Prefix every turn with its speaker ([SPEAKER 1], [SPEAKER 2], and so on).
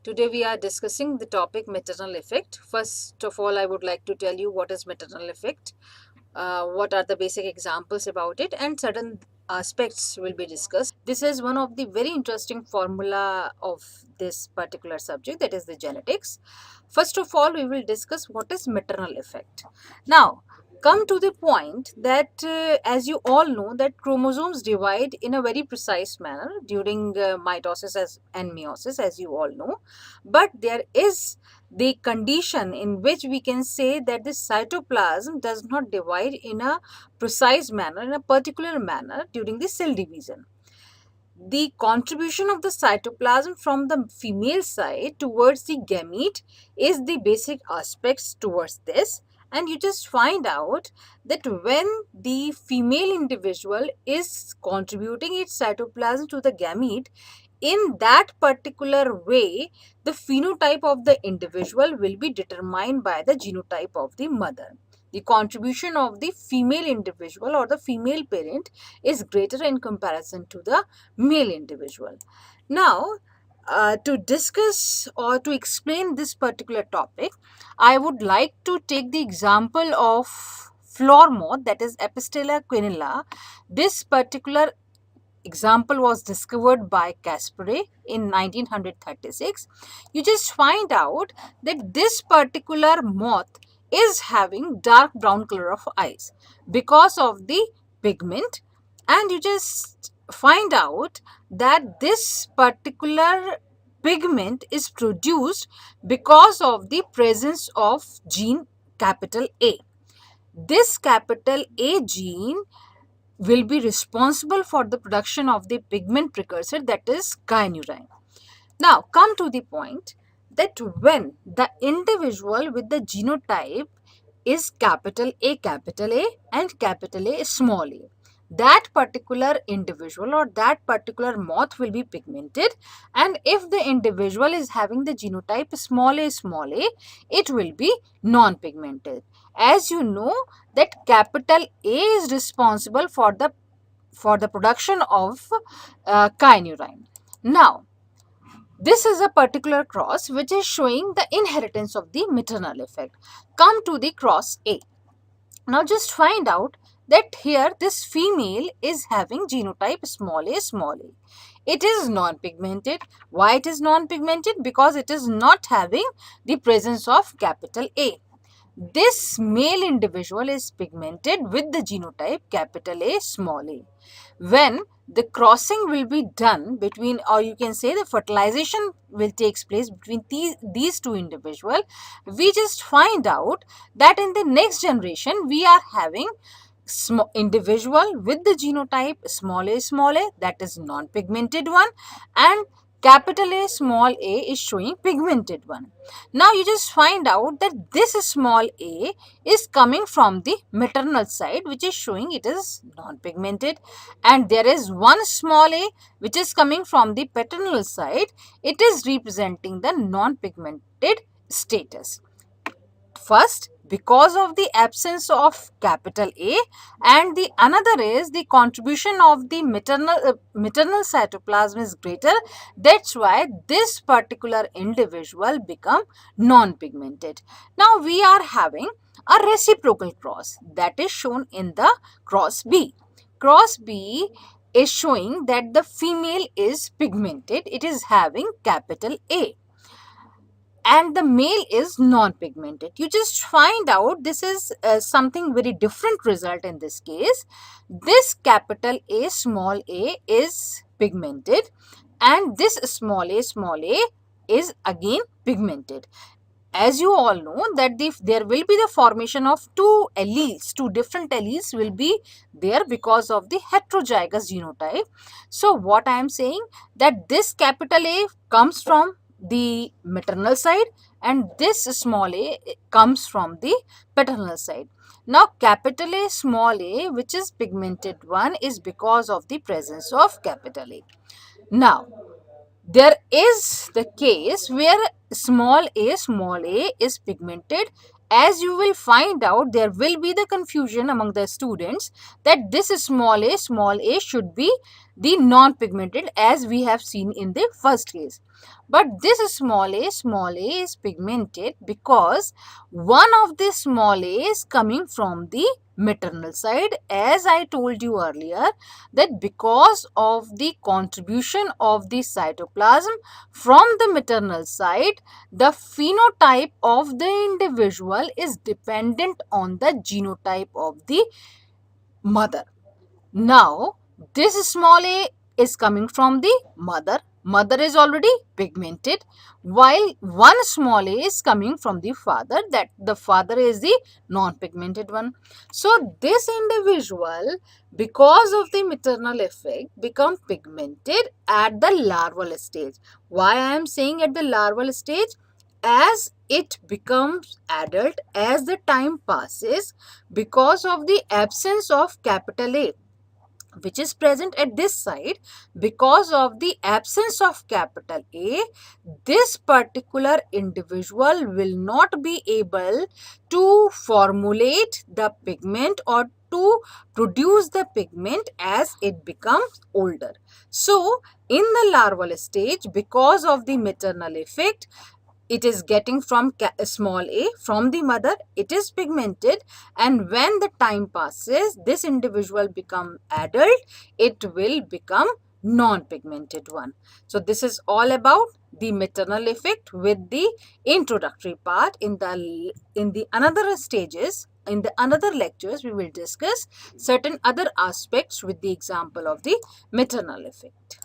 [SPEAKER 1] Today we are discussing the topic maternal effect. First of all, I would like to tell you what is maternal effect, what are the basic examples about it, and certain aspects will be discussed. This is one of the very interesting formula of this particular subject, that is the genetics. First of all, we will discuss what is maternal effect. Now, come to the point that as you all know that chromosomes divide in a very precise manner during mitosis and meiosis, as you all know, but there is the condition in which we can say that the cytoplasm does not divide in a precise manner, in a particular manner during the cell division. The contribution of the cytoplasm from the female side towards the gamete is the basic aspects towards this. And you just find out that when the female individual is contributing its cytoplasm to the gamete, in that particular way, the phenotype of the individual will be determined by the genotype of the mother. The contribution of the female individual or the female parent is greater in comparison to the male individual. Now, to discuss or to explain this particular topic, I would like to take the example of floor moth, that is Apistella quinella. This particular example was discovered by Caspary in 1936. You just find out that this particular moth is having dark brown color of eyes because of the pigment, and you just find out that this particular pigment is produced because of the presence of gene capital A. This capital A gene will be responsible for the production of the pigment precursor, that is kyanurine. Now come to the point that when the individual with the genotype is capital A and capital A small a, that particular individual or that particular moth will be pigmented, and if the individual is having the genotype small a, it will be non-pigmented. As you know that capital A is responsible for the production of kyanurine. Now, this is a particular cross which is showing the inheritance of the maternal effect. Come to the cross A. Now just find out that here this female is having genotype small a. It is non-pigmented. Why it is non-pigmented? Because it is not having the presence of capital A. This male individual is pigmented with the genotype capital A small a. When the crossing will be done between, or you can say the fertilization will take place between these two individuals, we just find out that in the next generation we are having individual with the genotype small a, that is non-pigmented one, and capital A small a is showing pigmented one. Now you just find out that this small a is coming from the maternal side, which is showing it is non-pigmented, and there is one small a which is coming from the paternal side. It is representing the non-pigmented status. First, because of the absence of capital A, and the another is the contribution of the maternal cytoplasm is greater. That's why this particular individual become non-pigmented. Now we are having a reciprocal cross that is shown in the cross B. Cross B is showing that the female is pigmented. It is having capital A, and the male is non-pigmented. You just find out this is something very different result in this case. This capital A small a is pigmented, and this small a is again pigmented. As you all know that there will be the formation of two different alleles will be there because of the heterozygous genotype. So what I am saying that this capital A comes from the maternal side and this small a comes from the paternal side. Now capital A small a, which is pigmented one, is because of the presence of capital A. Now there is the case where small a is pigmented. As you will find out, there will be the confusion among the students that this small a should be the non-pigmented, as we have seen in the first case. But this small a is pigmented because one of the small a is coming from the maternal side, as I told you earlier, that because of the contribution of the cytoplasm from the maternal side, the phenotype of the individual is dependent on the genotype of the mother. Now, this small a is coming from the mother. Mother is already pigmented, while one small a is coming from the father, that the father is the non-pigmented one. So, this individual, because of the maternal effect, become pigmented at the larval stage. Why I am saying at the larval stage? As it becomes adult, as the time passes, because of the absence of capital A, which is present at this side, because of the absence of capital A, this particular individual will not be able to formulate the pigment or to produce the pigment as it becomes older. So, in the larval stage, because of the maternal effect, it is getting from small a from the mother, it is pigmented, and when the time passes, this individual become adult, it will become non-pigmented one. So this is all about the maternal effect with the introductory part. In the another stages, in the another lectures, we will discuss certain other aspects with the example of the maternal effect.